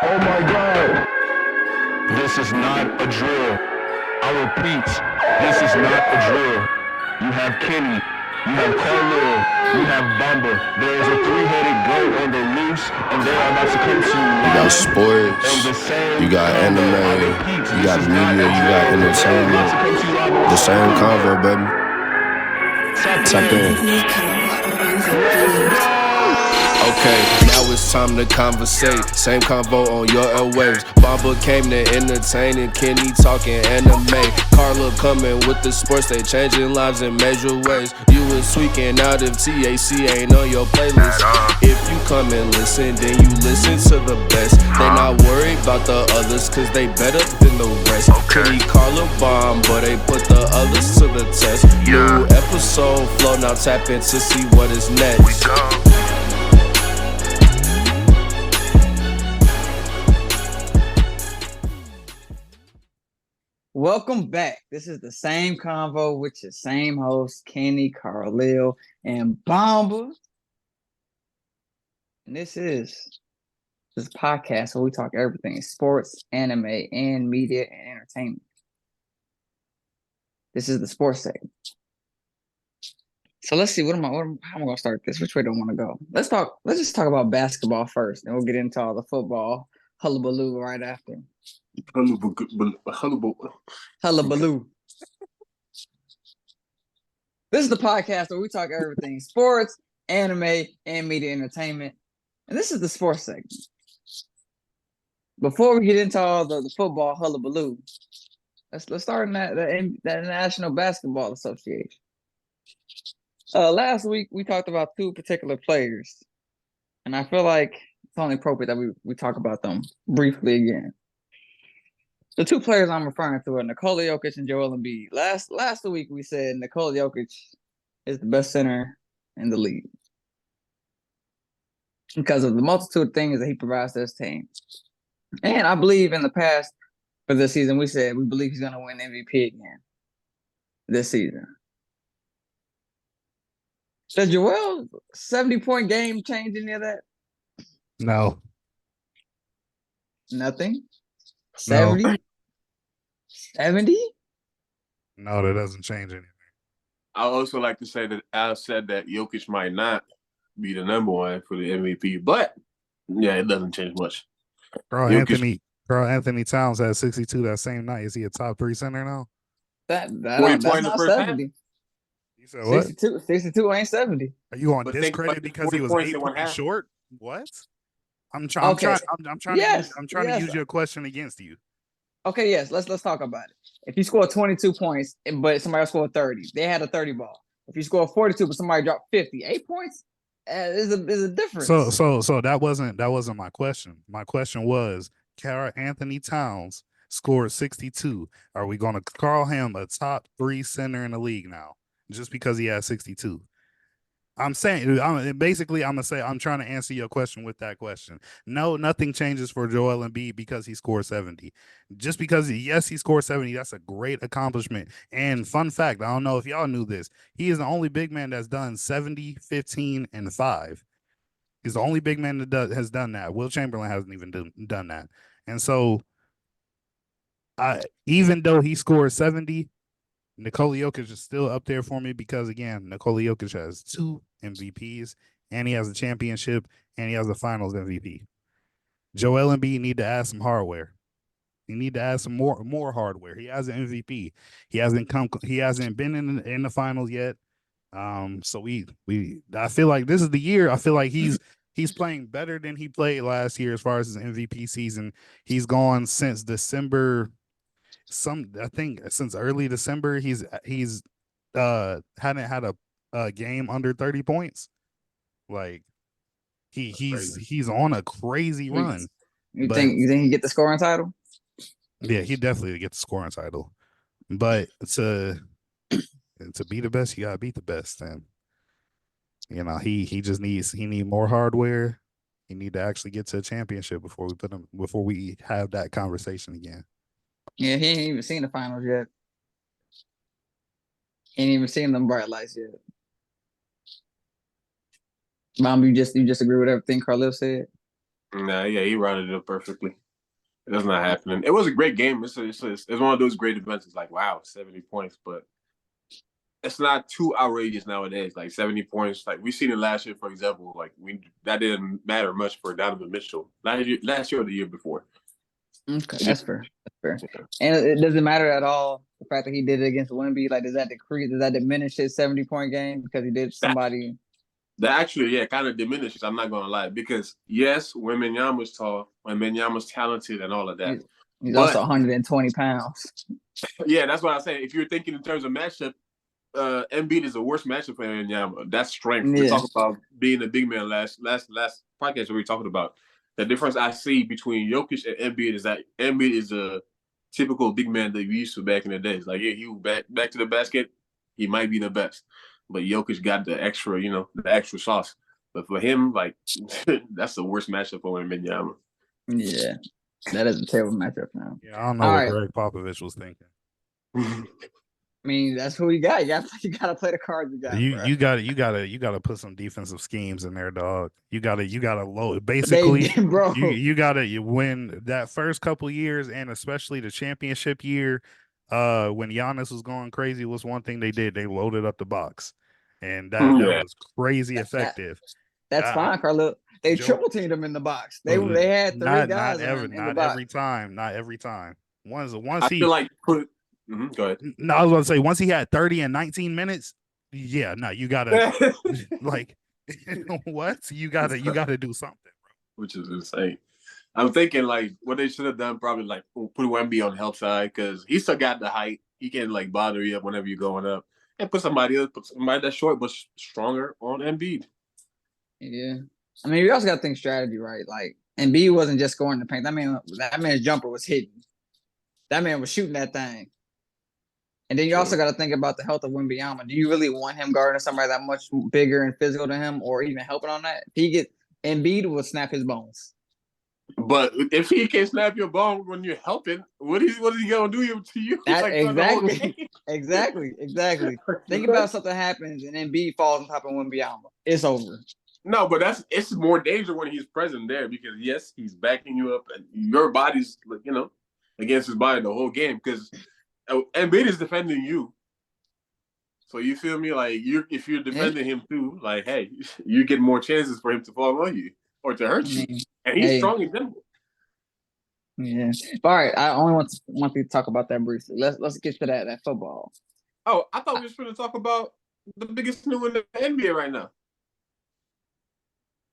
Oh my God. This is not a drill. I repeat, this is not a drill. You have Kenny, you have Carlil, you have Bamba. There is a three-headed goat on the loose, and they are about to come to you You got live on the sports, same you got convo. I anime, repeat, you this got is not media, a you got drill. They are about to entertainment. come to you live on The the same same convo. convo, baby. Tap Tap in. in. Let's go! Okay, now it's time to conversate. Same convo on your airwaves. Bamba came to entertain and Kenny talking anime. Carla coming with the sports, they changing lives in major ways. You was tweaking out if TAC ain't on your playlist. If you come and listen, then you listen to the best. They not worried about the others, cause they better than the rest. Kenny, Carla, bomb, but they put the others to the test. New episode flow, now tap in to see what is next. Welcome back. This is the same convo with your same host, Kenny, Carlil, and Bomba. And this podcast where we talk everything sports, anime, and media and entertainment. This is the sports segment. So let's see, how am I gonna start this? Which way do I want to go? Let's just talk about basketball first, and we'll get into all the football hullabaloo right after. Hullabaloo. This is the podcast where we talk everything sports, anime, and media entertainment. And this is the sports segment. Before we get into all the football hullabaloo, let's start in that National Basketball Association. Last week we talked about two particular players, and I feel like it's only appropriate that we talk about them briefly again. The two players I'm referring to are Nikola Jokic and Joel Embiid. Last week we said Nikola Jokic is the best center in the league because of the multitude of things that he provides to his team. And I believe in the past for this season, we said we believe he's going to win MVP again this season. Does Joel's 70-point game change any of that? No. Nothing? No. 70? 70? No, that doesn't change anything. I also like to say that Al said that Jokic might not be the number one for the MVP, but yeah, it doesn't change much. Carl Anthony Towns had 62 that same night. Is he a top 3 center now? That's in the not first 70. half? You said what? 62 ain't 70. Are you on But discredit think because he was 40 points 8 in one points half. short? What? I'm trying to use your question against you. Okay, yes, let's talk about it. If you score 22 points, but somebody else scored 30, they had a 30 ball. If you score 42, but somebody dropped 50, 8 points is a difference. So that wasn't my question. My question was, Carl Anthony Towns scored 62. Are we going to call him a top 3 center in the league now just because he has 62? I'm saying, basically, I'm trying to answer your question with that question. No, nothing changes for Joel Embiid because he scored 70. Just because, yes, he scored 70, that's a great accomplishment. And fun fact, I don't know if y'all knew this, he is the only big man that's done 70, 15, and 5. He's the only big man that has done that. Will Chamberlain hasn't even done that. And so, even though he scored 70, Nikola Jokic is still up there for me because, again, Nikola Jokic has 2 MVPs, and he has a championship, and he has the finals MVP. Joel Embiid need to add some hardware. He need to add some more hardware. He has an MVP. He hasn't been in the finals yet. So I feel like this is the year. I feel like he's playing better than he played last year as far as his MVP season. He's gone since December. I think since early December, he's hadn't had a game under 30 points. Like he's on a crazy run. You think he get the scoring title? Yeah, he definitely get the scoring title. But to be the best, you gotta beat the best. And he just needs more hardware. He need to actually get to a championship before we have that conversation again. Yeah, he ain't even seen the finals yet. He ain't even seen them bright lights yet. Mom, you just agree with everything Carlil said? Nah, yeah, he rounded it up perfectly. That's not happening. It was a great game. It's one of those great events. It's like, wow, 70 points, but it's not too outrageous nowadays. Like 70 points. Like we seen it last year, for example. Like that didn't matter much for Donovan Mitchell last year or the year before. Okay, that's fair. That's fair. And it doesn't matter at all the fact that he did it against Wemby. Like, does that diminish his 70-point game because he did somebody? That actually, yeah, kind of diminishes. I'm not gonna lie, because yes, Wembanyama's tall, Wembanyama's talented, and all of that. He's but also 120 pounds. Yeah, that's what I'm saying. If you're thinking in terms of matchup, Embiid is the worst matchup for Wembanyama. That's strength. Yeah. We're talking about being a big man. Last podcast we were talking about the difference I see between Jokic and Embiid is that Embiid is a typical big man that we used to back in the days. Like, yeah, he was back to the basket. He might be the best, but Jokic got the extra, the extra sauce. But for him, like, that's the worst matchup for Wembanyama. Yeah, that is a terrible matchup now. Yeah, I don't know All what right. Greg Popovich was thinking. I mean, that's who you got. You got to play the cards you got. You got to put some defensive schemes in there, dog. You got to load. They, Basically, bro. you win that first couple years, and especially the championship year. When Giannis was going crazy, was one thing they did. They loaded up the box, and that was crazy effective. That's fine, Carlo. They triple teamed him in the box. They had three guys in the box. Not every time. Once I feel like go ahead. No, I was going to say once he had 30 and 19 minutes. Yeah, no, you gotta like what? You gotta do something, bro. Which is insane. I'm thinking like what they should have done, probably like put Wemby on the help side because he still got the height. He can like bother you up whenever you're going up, and put somebody that's short but stronger on Embiid. Yeah, I mean, we also got to think strategy, right? Like Embiid wasn't just scoring the paint. That man's jumper was hitting. That man was shooting that thing. And then you also got to think about the health of Wembanyama. Do you really want him guarding somebody that much bigger and physical than him, or even helping on that? If he get Embiid will snap his bones. But if he can't snap your bone when you're helping, what is he gonna do to you? Exactly. Think about something happens and Embiid falls on top of Wembanyama. It's over. No, but it's more danger when he's present there because yes, he's backing you up and your body's against his body the whole game because Embiid is defending you. So you feel me? Like if you're defending him too, like hey, you get more chances for him to fall on you or to hurt you. And he's strong and nimble. Yeah. All right. I only want to talk about that briefly. Let's get to that football. Oh, I thought we were going to talk about the biggest news in the NBA right now.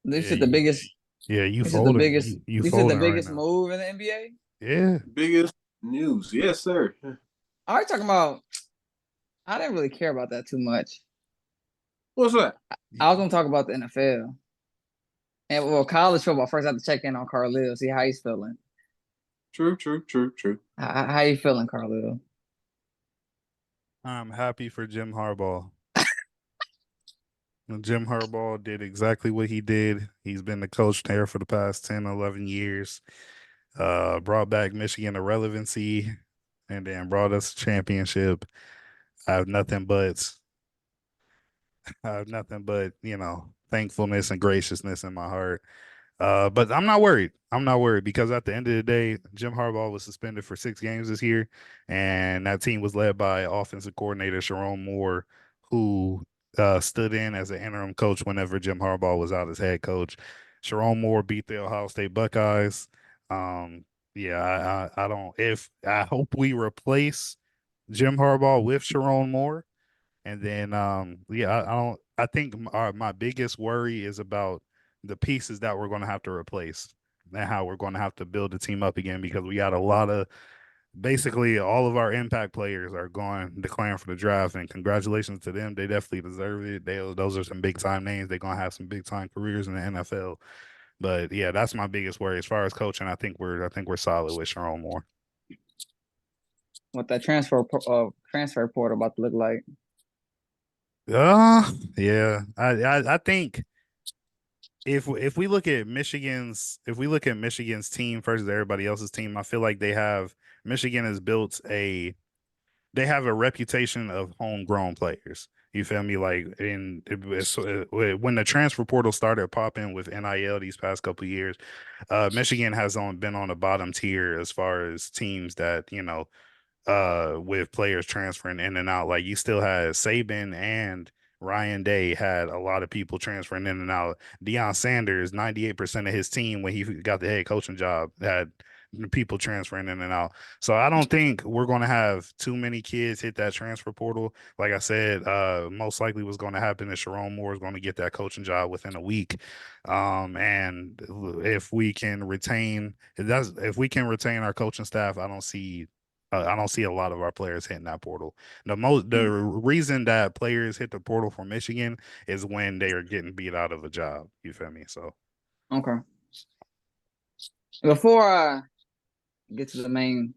This is the biggest. Yeah, you folded. The biggest. You this is the biggest move in the NBA. Yeah. Biggest news. Yes, sir. All right, talking about. I didn't really care about that too much. What's that? I was going to talk about the NFL. And college football. First, I have to check in on Carlil, see how he's feeling. True. How you feeling, Carlil? I'm happy for Jim Harbaugh. Jim Harbaugh did exactly what he did. He's been the coach there for the past 10, 11 years. Brought back Michigan to relevancy and then brought us a championship. I have nothing but, thankfulness and graciousness in my heart. But I'm not worried. Because at the end of the day, Jim Harbaugh was suspended for 6 games this year, and that team was led by offensive coordinator Sharon Moore, who stood in as an interim coach whenever Jim Harbaugh was out as head coach. Sharon Moore beat the Ohio State Buckeyes. I hope we replace Jim Harbaugh with Sharon Moore. And then, I think my biggest worry is about the pieces that we're going to have to replace and how we're going to have to build the team up again, because we got a lot of, basically all of our impact players are declaring for the draft, and congratulations to them. They definitely deserve it. Those are some big time names. They're going to have some big time careers in the NFL. But yeah, that's my biggest worry as far as coaching. I think we're solid with Sharon Moore. What that transfer portal about to look like? Yeah. I think if we look at Michigan's team versus everybody else's team, I feel like Michigan has built they have a reputation of homegrown players. You feel me? Like when the transfer portal started popping with NIL these past couple of years, Michigan has been on the bottom tier as far as teams that with players transferring in and out. Like you still had Saban and Ryan Day had a lot of people transferring in and out. Deion Sanders, 98% of his team when he got the head coaching job had people transferring in and out. So I don't think we're going to have too many kids hit that transfer portal. Like I said, most likely what's going to happen is Sharon Moore is going to get that coaching job within a week. And if we can retain our coaching staff, I don't see a lot of our players hitting that portal. The reason that players hit the portal for Michigan is when they are getting beat out of a job. You feel me? So Okay. Before I get to the main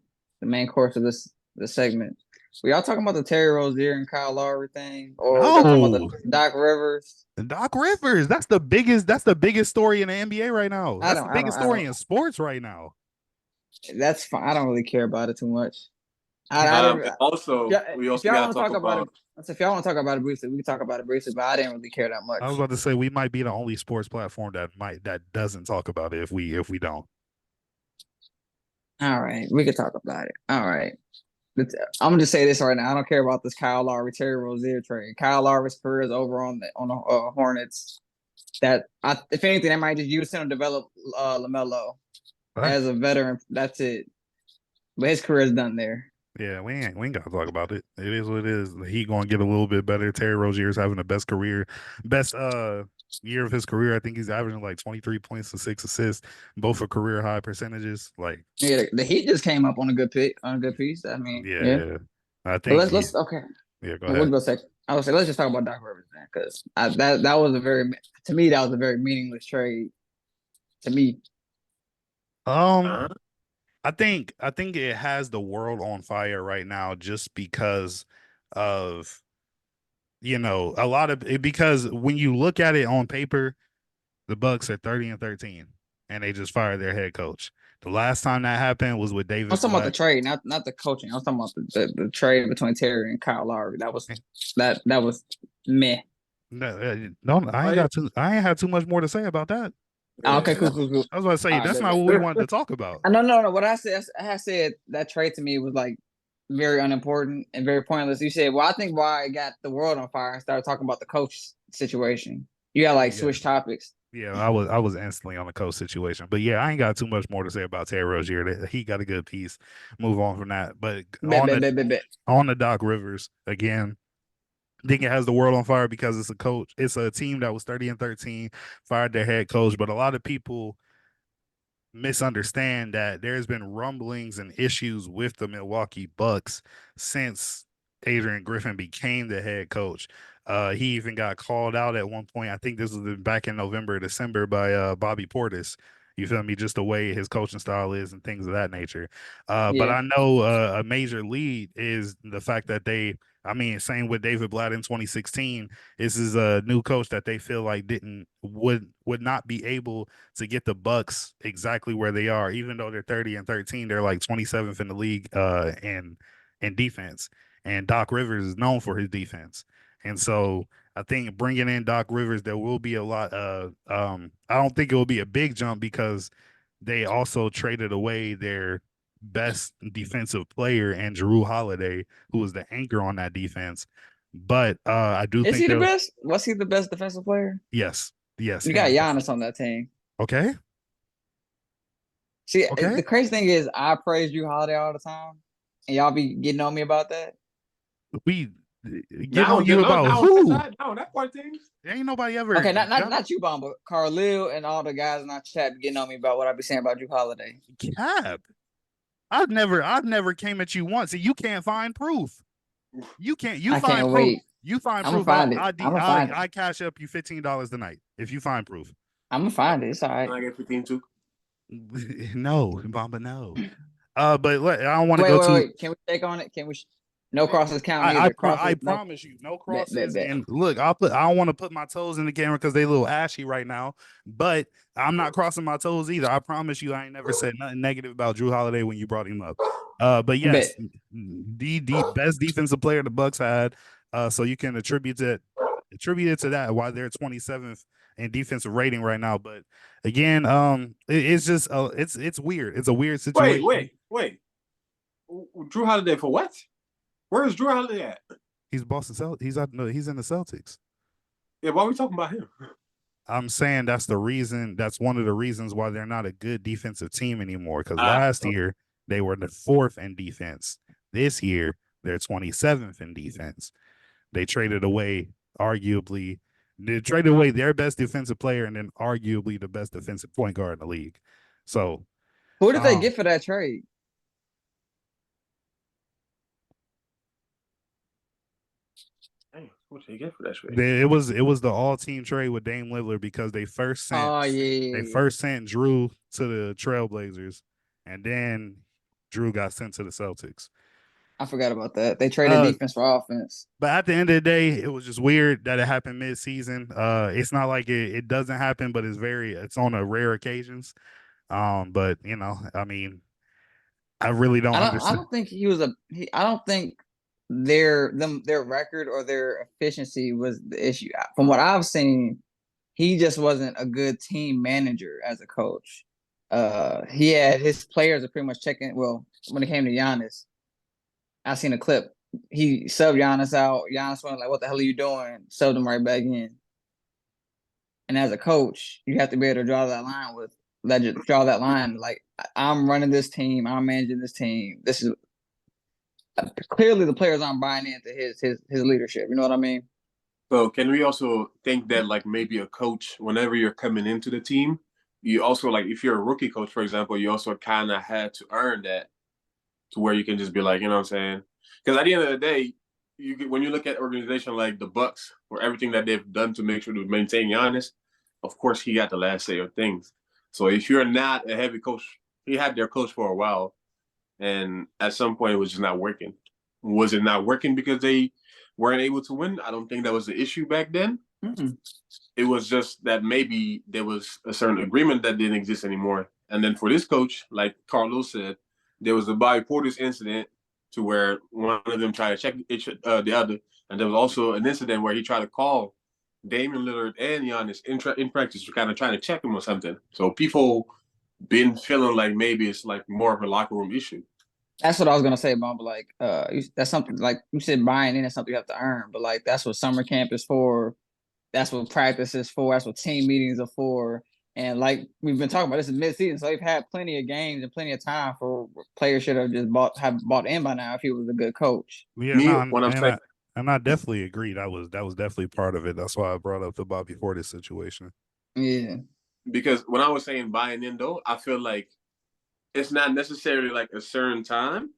course of this segment, were y'all talking about the Terry Rozier and Kyle Lowry thing, or was y'all talking about the Doc Rivers? Doc Rivers, that's the biggest story in the NBA right now. That's the biggest story in sports right now. That's fine. I don't really care about it too much. We also got to talk about it. If y'all want to talk about it briefly, we can talk about it briefly. But I didn't really care that much. I was about to say we might be the only sports platform that doesn't talk about it if we don't. All right, we can talk about it. All right, I'm gonna just say this right now. I don't care about this Kyle Lowry Terry Rozier trade. Kyle Lowry's career is over on the Hornets. If anything, they might just use him to develop LaMelo as a veteran. That's it. But his career is done there. Yeah, we ain't gotta talk about it. It is what it is. He gonna get a little bit better. Terry Rozier is having the best year of his career. I think he's averaging like 23 points and 6 assists, both for career high percentages. Like the Heat just came up on a good piece. I mean, yeah. I think let's okay. Yeah, go ahead. I would say let's just talk about Doc Rivers then, because that was to me that was a very meaningless trade. To me, I think it has the world on fire right now just because of a lot of it, because when you look at it on paper, the Bucks are 30-13 and they just fired their head coach. The last time that happened was with David. I was talking about the trade, not the coaching. I was talking about the trade between Terry and Kyle Lowry. That was meh. No, I ain't had too much more to say about that. Okay, cool. I was about to say that's not what we wanted to talk about. No. What I said that trade to me was like very unimportant and very pointless. You said, well, I think why it got the world on fire and started talking about the coach situation. You got switch topics. Yeah, I was instantly on the coach situation, but yeah, I ain't got too much more to say about Terry Rozier. He got a good piece. Move on from that, but on the Doc Rivers again. I think it has the world on fire because it's a team that was 30-13, fired their head coach, but a lot of people misunderstand that there's been rumblings and issues with the Milwaukee Bucks since Adrian Griffin became the head coach. He even got called out at one point. I think this was back in November, December by Bobby Portis. You feel me? Just the way his coaching style is and things of that nature. But I know a major lead is the fact that same with David Blatt in 2016. This is a new coach that they feel like would not be able to get the Bucks exactly where they are, even though they're 30-13. They're like 27th in the league in defense, and Doc Rivers is known for his defense. And so I think bringing in Doc Rivers, there will be a lot. I don't think it will be a big jump because they also traded away their best defensive player and Jrue Holiday, who was the anchor on that defense. But I do think he the best? Was he the best defensive player? Yes. You got Giannis on that team. Okay. See, the crazy thing is I praise Jrue Holiday all the time, and y'all be getting on me about that. We get on you about who? No, that part of things. Ain't nobody ever. Okay, not you, Bomb, but Carlil and all the guys in our chat getting on me about what I be saying about Jrue Holiday. Cap. I've never came at you once, and you can't find proof. You can't. You find proof. Wait. You find proof. I cash up you $15 tonight if you find proof. I'm gonna find it. It's all right. Can I get 15 too? No, Bamba, no. But I don't want to go too. Wait. Can we take on it? Can we? No crosses count. I promise you, no crosses. And look, I don't want to put my toes in the camera because they a little ashy right now. But I'm not crossing my toes either. I promise you, I ain't never said nothing negative about Jrue Holiday when you brought him up. But yes, the best defensive player the Bucks had So you can attribute it to that why they're 27th in defensive rating right now. But again, it's just it's weird. It's a weird situation. Wait. Drew Holiday for what? Where is Drew Holiday at? He's Boston Celtics. He's in the Celtics. Yeah, why are we talking about him? I'm saying that's the reason. That's one of the reasons why they're not a good defensive team anymore. Because last year they were the 4th in defense. This year they're 27th in defense. They traded away their best defensive player and then arguably the best defensive point guard in the league. So, who did they get for that trade? What did they get for that trade? It was the all-team trade with Dame Lillard because they first sent Drew to the Trailblazers, and then Drew got sent to the Celtics. I forgot about that. They traded defense for offense. But at the end of the day, it was just weird that it happened mid-season. It's not like it doesn't happen, but it's on a rare occasions. But I mean, I really don't understand. I don't think I don't think their record or their efficiency was the issue. From what I've seen, he just wasn't a good team manager as a coach. He had his players are pretty much checking. Well, when it came to Giannis, I seen a clip. He subbed Giannis out. Giannis went like, "What the hell are you doing?" Subbed him right back in. And as a coach, you have to be able to draw that line. Like, I'm running this team. I'm managing this team. This is clearly the players aren't buying into his leadership. You know what I mean? So can we also think that like maybe a coach, whenever you're coming into the team, you also like if you're a rookie coach, for example, you also kind of had to earn that to where you can just be like, you know what I'm saying? Because at the end of the day, when you look at an organization like the Bucks, for everything that they've done to make sure to maintain Giannis, of course he got the last say of things. So if you're not a heavy coach, he had their coach for a while, and at some point it was just not working. Was it not working because they weren't able to win? I don't think that was the issue back then. Mm-hmm. It was just that maybe there was a certain agreement that didn't exist anymore. And then for this coach, like Carlos said, there was a Bobby Portis incident to where one of them tried to check the other. And there was also an incident where he tried to call Damian Lillard and Giannis in practice to kind of trying to check him or something. So people been feeling like maybe it's like more of a locker room issue. That's what I was gonna say, Mom. But like, that's something like you said, buying in is something you have to earn. But like, that's what summer camp is for. That's what practice is for. That's what team meetings are for. And like we've been talking about, this is mid-season, so they've had plenty of games and plenty of time for players should have just bought in by now if he was a good coach. Yeah, and I definitely agree. That was definitely part of it. That's why I brought up the Bobby Portis situation. Yeah, because when I was saying buying in, though, I feel like it's not necessarily like a certain time,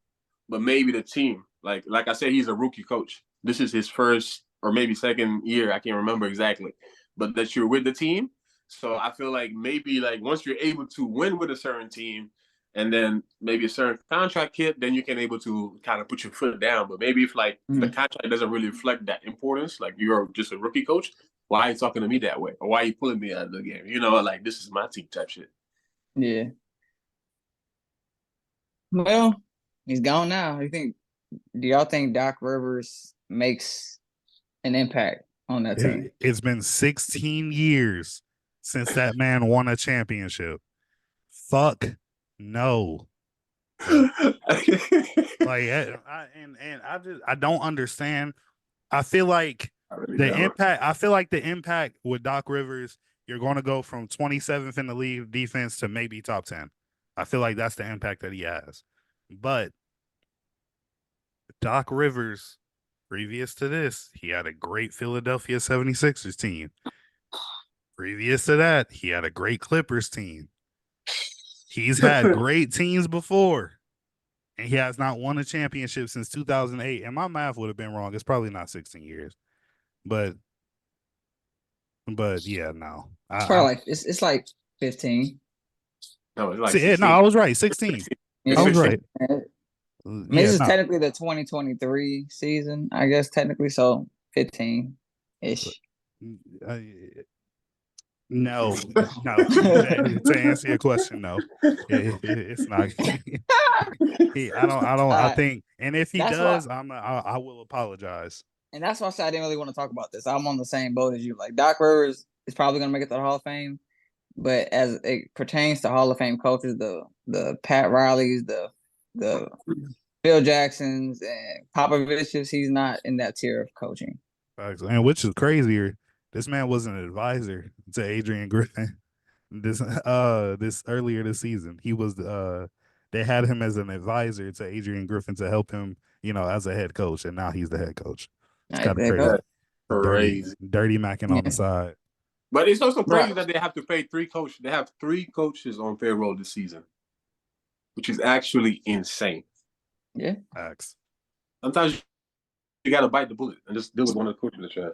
but maybe the team. Like I said, he's a rookie coach. This is his first or maybe second year. I can't remember exactly, but that you're with the team. So I feel like maybe like once you're able to win with a certain team and then maybe a certain contract hit, then you can able to kind of put your foot down. But maybe if like the contract doesn't really reflect that importance, like you're just a rookie coach, why are you talking to me that way? Or why are you pulling me out of the game? You know, like this is my team type shit. Yeah. Well, he's gone now. Do y'all think Doc Rivers makes an impact on that team? It's been 16 years since that man won a championship. Fuck no. Like I don't understand. I feel like the impact with Doc Rivers, you're going to go from 27th in the league defense to maybe top 10. I feel like that's the impact that he has. But Doc Rivers, previous to this, he had a great Philadelphia 76ers team. Previous to that, he had a great Clippers team. He's had great teams before, and he has not won a championship since 2008. And my math would have been wrong. It's probably not 16 years. But yeah, no. It's probably it's like 15. No, it's like 16. No, I was right. 16. I was right. This is technically the 2023 season, I guess, technically. So 15-ish. No. To answer your question, no. It's not. I think, and if he does, I will apologize. And that's why I said I didn't really want to talk about this. I'm on the same boat as you. Like Doc Rivers is probably going to make it to the Hall of Fame, but as it pertains to Hall of Fame coaches, the Pat Rileys, the Phil Jacksons, and Popovich's, he's not in that tier of coaching. And which is crazier, this man was an advisor to Adrian Griffin. This earlier this season, he was they had him as an advisor to Adrian Griffin to help him, as a head coach, and now he's the head coach. It's kind of crazy. Dirty macking on the side. But it's also crazy that they have to pay 3 coaches. They have 3 coaches on payroll this season, which is actually insane. Yeah. Facts. Sometimes you got to bite the bullet and just deal with one of the coaches that you have.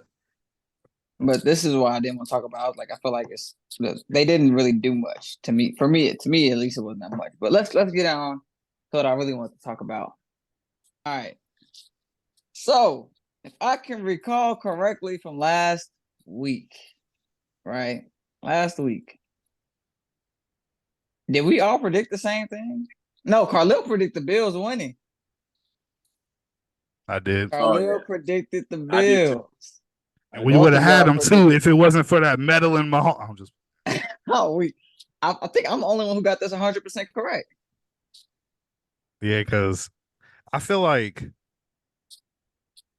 But this is why I didn't want to talk about. I feel like they didn't really do much to me. To me, at least it wasn't that much. But let's get on to what I really want to talk about. All right. So if I can recall correctly from last week, right? Last week, did we all predict the same thing? No, Carlil predicted the Bills winning. I did. Carlil predicted the Bills. And we would have had them too if it wasn't for that medal in Mahomes. I'm just. I think I'm the only one who got this 100% correct. Yeah, because I feel like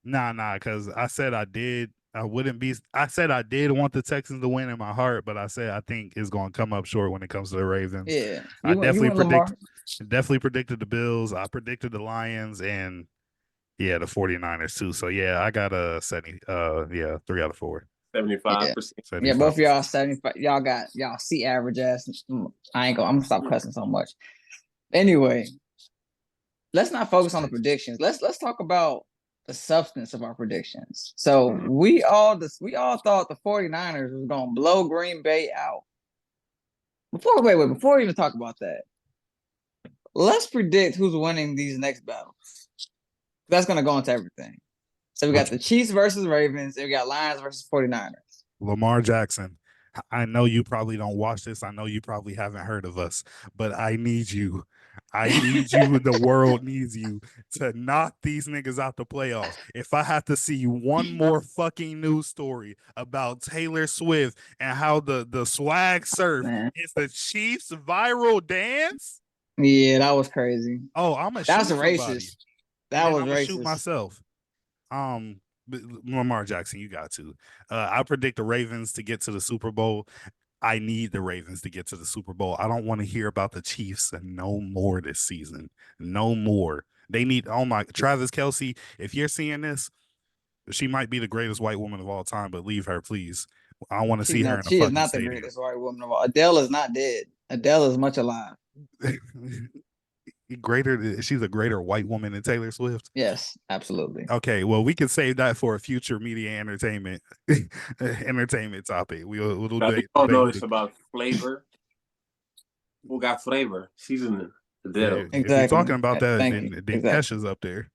because I said I did. I wouldn't be. I said I did want the Texans to win in my heart, but I said I think it's going to come up short when it comes to the Ravens. Yeah, I definitely predicted the Bills. I predicted the Lions and the 49ers too. So yeah, I got a 70. 3 out of 4. 75%. Yeah, both of y'all 75. Y'all see average ass. I'm gonna stop cussing so much. Anyway, let's not focus on the predictions. Let's talk about the substance of our predictions. So we all thought the 49ers was gonna blow Green Bay out. Before we even talk about that, let's predict who's winning these next battles. That's gonna go into everything. So we got the Chiefs versus Ravens, and we got Lions versus 49ers. Lamar Jackson. I know you probably don't watch this. I know you probably haven't heard of us, but I need you. The world needs you to knock these niggas out the playoffs. If I have to see one more fucking news story about Taylor Swift and how the swag surf is the Chiefs' viral dance. Yeah, that was crazy. Oh, I'm gonna shoot somebody. Racist. That was racist. Shoot myself. Lamar Jackson, you got to. I predict the Ravens to get to the Super Bowl. I need the Ravens to get to the Super Bowl. I don't want to hear about the Chiefs no more this season. No more. They need, Travis Kelce, if you're seeing this, she might be the greatest white woman of all time, but leave her, please. I want to see her in a fucking stadium. She is not the greatest white woman of all. Adele is not dead. Adele is much alive. She's a greater white woman than Taylor Swift. Yes, absolutely. Okay, well, we can save that for a future media entertainment topic. We'll know it's about flavor. Who got flavor? Seasoning. Exactly. If you're talking about that, then Kesha's up there.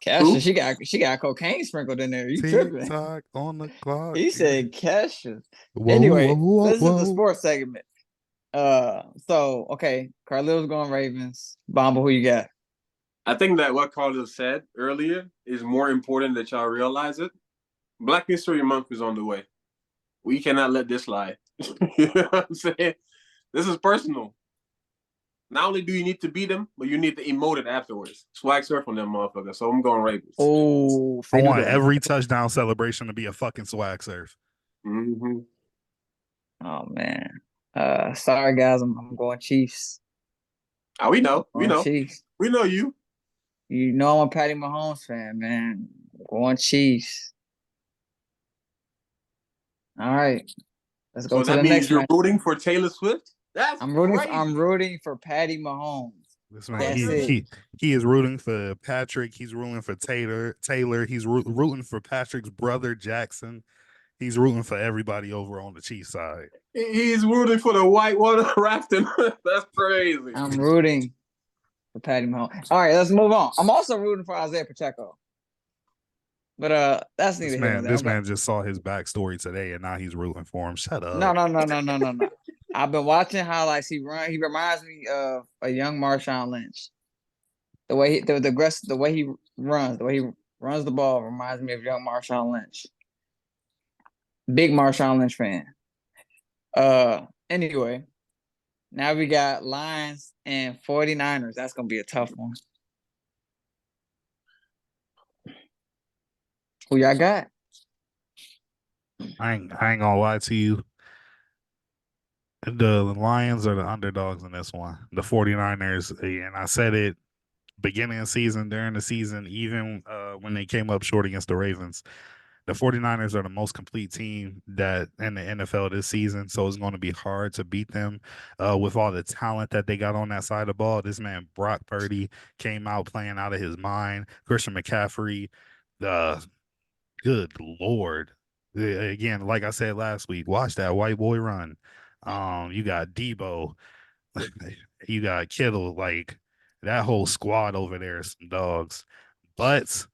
Kesha, she got cocaine sprinkled in there. You tripping? On the clock. He said Kesha. Anyway, this is the sports segment. Okay, Carlil's going Ravens. Bomba, who you got? I think that what Carlil said earlier is more important that y'all realize it. Black History Month is on the way. We cannot let this slide. You know what I'm saying? This is personal. Not only do you need to beat them, but you need to emote it afterwards. Swag surf on them motherfuckers. So I'm going Ravens. Oh, I want every touchdown celebration to be a fucking swag surf. Mm-hmm. Oh man. Sorry guys, I'm going Chiefs. Oh, we know. Chiefs. We know you. You know I'm a Patty Mahomes fan, man. I'm going Chiefs. All right. Let's go to the next. So that means you're rooting for Taylor Swift? I'm rooting for Patty Mahomes. This man, he is rooting for Patrick. He's rooting for Taylor. He's rooting for Patrick's brother Jackson. He's rooting for everybody over on the Chiefs side. He's rooting for the white water rafting. That's crazy. I'm rooting for Patty Mahomes. All right, let's move on. I'm also rooting for Isaiah Pacheco. But that's neither here nor there. This man just saw his backstory today, and now he's rooting for him. Shut up. No. I've been watching highlights. He reminds me of a young Marshawn Lynch. The way he runs, the way he runs the ball, reminds me of young Marshawn Lynch. Big Marshawn Lynch fan. Anyway, now we got Lions and 49ers. That's gonna be a tough one. Who y'all got? I ain't gonna lie to you. The Lions are the underdogs in this one. The 49ers, and I said it beginning of season, during the season, even when they came up short against the Ravens. The 49ers are the most complete team that in the NFL this season, so it's going to be hard to beat them with all the talent that they got on that side of the ball. This man, Brock Purdy, came out playing out of his mind. Christian McCaffrey, good Lord. Again, like I said last week, watch that white boy run. You got Debo, you got Kittle, like that whole squad over there is some dogs. But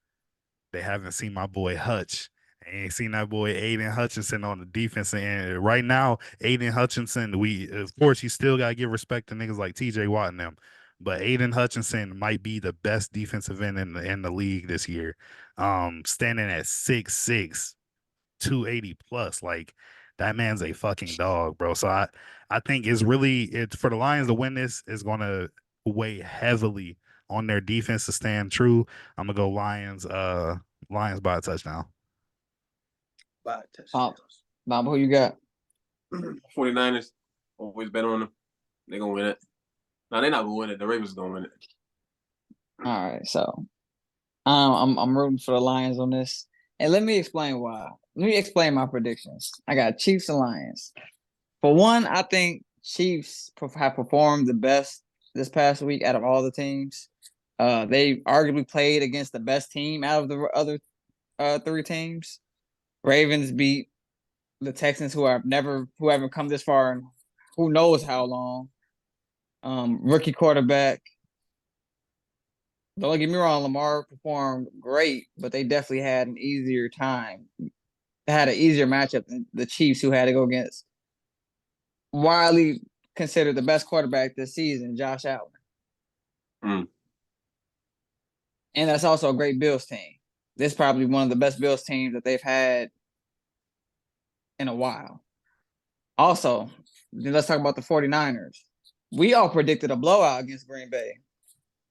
they haven't seen my boy Hutch. They ain't seen that boy Aiden Hutchinson on the defense end. Right now, Aiden Hutchinson, of course you still gotta give respect to niggas like TJ Watt and them. But Aiden Hutchinson might be the best defensive end in the league this year. Standing at 6'6", 280 plus. Like that man's a fucking dog, bro. So I think it's for the Lions to win this is gonna weigh heavily on their defense to stand true. I'm gonna go Lions, Lions by a touchdown. Bob, who you got? 49ers, always bet on them. They're gonna win it. No, they're not gonna win it. The Ravens gonna win it. All right, so I'm rooting for the Lions on this. And let me explain why. Let me explain my predictions. I got Chiefs and Lions. For one, I think Chiefs have performed the best this past week out of all the teams. They arguably played against the best team out of the other three teams. Ravens beat the Texans, who haven't come this far in who knows how long. Rookie quarterback. Don't get me wrong, Lamar performed great, but they definitely had an easier time. They had an easier matchup than the Chiefs, who had to go against widely considered the best quarterback this season, Josh Allen. Mm. And that's also a great Bills team. This is probably one of the best Bills teams that they've had in a while. Also, let's talk about the 49ers. We all predicted a blowout against Green Bay.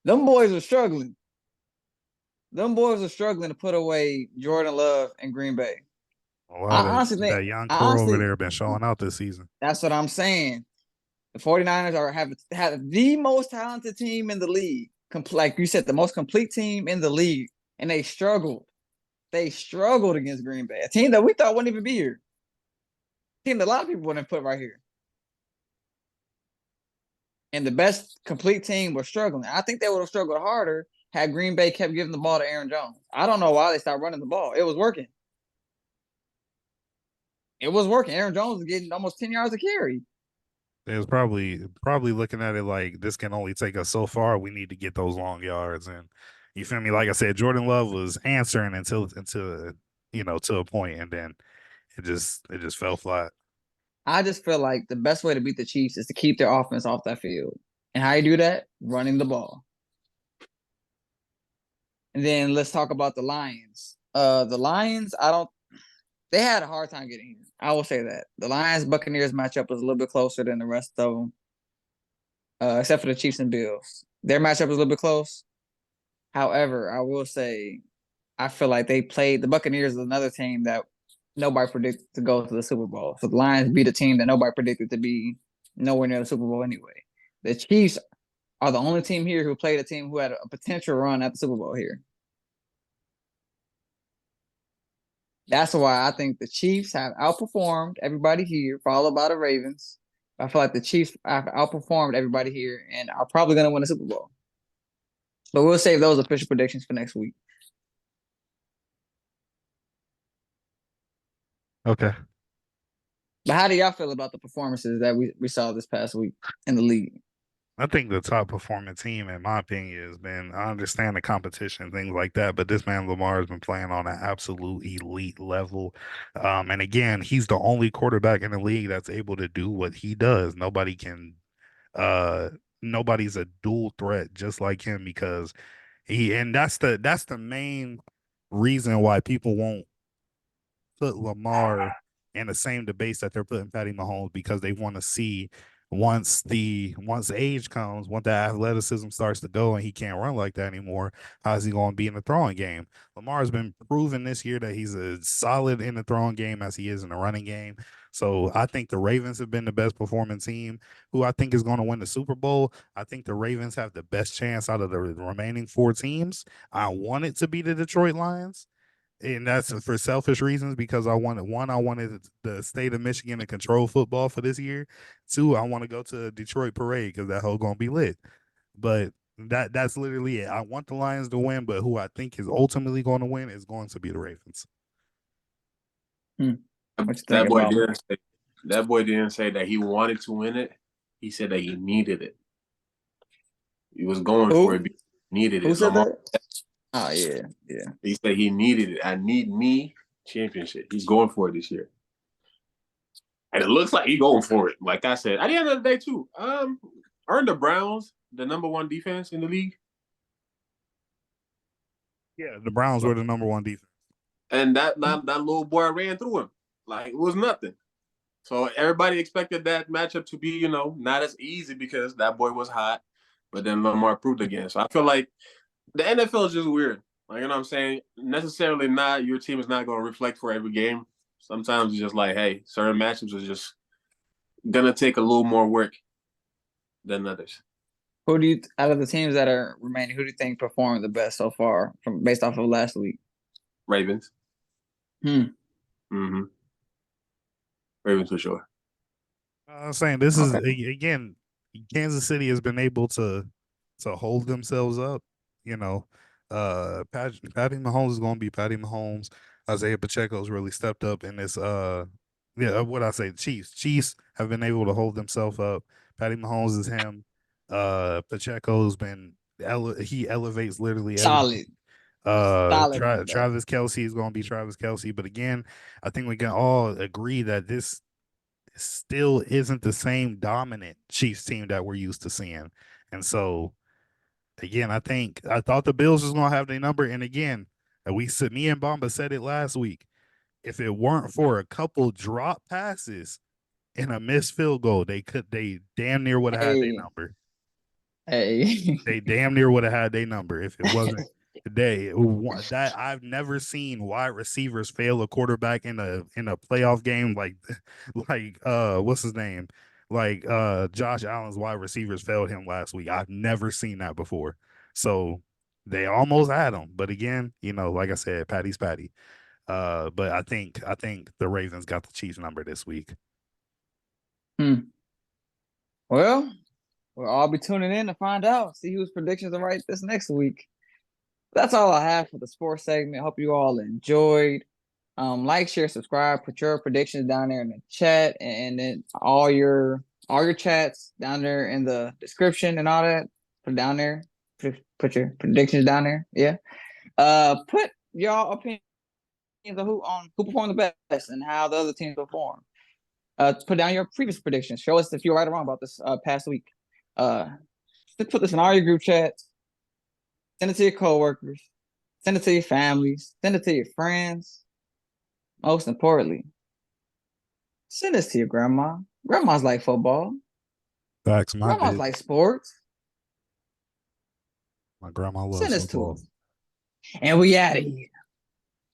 Them boys are struggling. Them boys are struggling to put away Jordan Love and Green Bay. I honestly think that young core over there been showing out this season. That's what I'm saying. The 49ers have the most talented team in the league. Like you said, the most complete team in the league. And they struggled. They struggled against Green Bay, a team that we thought wouldn't even be here. A team that a lot of people wouldn't put right here. And the best complete team was struggling. I think they would have struggled harder had Green Bay kept giving the ball to Aaron Jones. I don't know why they stopped running the ball. It was working. It was working. Aaron Jones was getting almost 10 yards a carry. It was probably looking at it like this can only take us so far. We need to get those long yards, and you feel me? Like I said, Jordan Love was answering until to a point, and then it just fell flat. I just feel like the best way to beat the Chiefs is to keep their offense off that field. And how you do that? Running the ball. And then let's talk about the Lions. The Lions, they had a hard time getting here. I will say that. The Lions-Buccaneers matchup was a little bit closer than the rest of them, except for the Chiefs and Bills. Their matchup was a little bit close. However, I will say I feel like the Buccaneers is another team that nobody predicted to go to the Super Bowl. So the Lions beat a team that nobody predicted to be nowhere near the Super Bowl anyway. The Chiefs are the only team here who played a team who had a potential run at the Super Bowl here. That's why I think the Chiefs have outperformed everybody here, followed by the Ravens. I feel like the Chiefs have outperformed everybody here and are probably going to win the Super Bowl. But we'll save those official predictions for next week. Okay. But how do y'all feel about the performances that we saw this past week in the league? I think the top performing team, in my opinion, has been. I understand the competition, things like that, but this man Lamar has been playing on an absolute elite level. And again, he's the only quarterback in the league that's able to do what he does. Nobody can. Nobody's a dual threat just like him because and that's the main reason why people won't put Lamar in the same debates that they're putting Patty Mahomes, because they want to see once age comes, once the athleticism starts to go and he can't run like that anymore, how's he going to be in the throwing game? Lamar's been proven this year that he's as solid in the throwing game as he is in the running game. So I think the Ravens have been the best performing team, who I think is going to win the Super Bowl. I think the Ravens have the best chance out of the remaining 4 teams. I want it to be the Detroit Lions, and that's for selfish reasons, because I wanted the state of Michigan to control football for this year. 2, I want to go to a Detroit parade because that whole gonna be lit. But that's literally it. I want the Lions to win, but who I think is ultimately going to win is going to be the Ravens. What you That think boy about didn't say, that boy didn't say that he wanted to win it. He said that he needed it. He was going for it because he needed who it. said Lamar, that? Oh yeah. he said he needed it. I need me championship. He's going for it this year. And it looks like he's going for it. Like I said, at the end of the day, too, aren't the Browns the number 1 defense in the league? Yeah, the Browns were the number 1 defense. And that little boy ran through him like it was nothing. So everybody expected that matchup to be, not as easy because that boy was hot. But then Lamar proved again. So I feel like the NFL is just weird. Like, you know what I'm saying? Necessarily not, your team is not going to reflect for every game. Sometimes it's just like, hey, certain matchups are just going to take a little more work than others. Who do you, out of the teams that are remaining, who do you think performed the best so far from based off of last week? Ravens. Mm-hmm. Ravens for sure. I'm saying this is, again, Kansas City has been able to hold themselves up. Patty Mahomes is going to be Patty Mahomes. Isaiah Pacheco's really stepped up in this. What I say, Chiefs have been able to hold themselves up. Patty Mahomes is him. Pacheco's been he elevates literally everything. Solid. Travis Kelce is going to be Travis Kelce, but again, I think we can all agree that this still isn't the same dominant Chiefs team that we're used to seeing. And so, again, I thought the Bills was going to have their number. And again, me and Bamba said it last week. If it weren't for a couple drop passes and a missed field goal, they damn near would have had their number. They damn near would have had their number if it wasn't today. That I've never seen wide receivers fail a quarterback in a playoff game like what's his name? Like Josh Allen's wide receivers failed him last week. I've never seen that before. So they almost had him. But again, like I said, Patty's Patty. But I think the Ravens got the Chiefs number this week. Well, we'll all be tuning in to find out, see whose predictions are right this next week. That's all I have for the sports segment. Hope you all enjoyed. Like, share, subscribe, put your predictions down there in the chat, and then all your chats down there in the description and all that. Put down there. Put your predictions down there. Yeah. Put y'all opinions on who performed the best and how the other teams performed. Put down your previous predictions. Show us if you're right or wrong about this past week. Put this in all your group chats. Send it to your coworkers. Send it to your families. Send it to your friends. Most importantly, send this to your grandma. Grandma's like football. Facts, Grandma's like sports. My grandma loves Send this football. to her. And we out of here.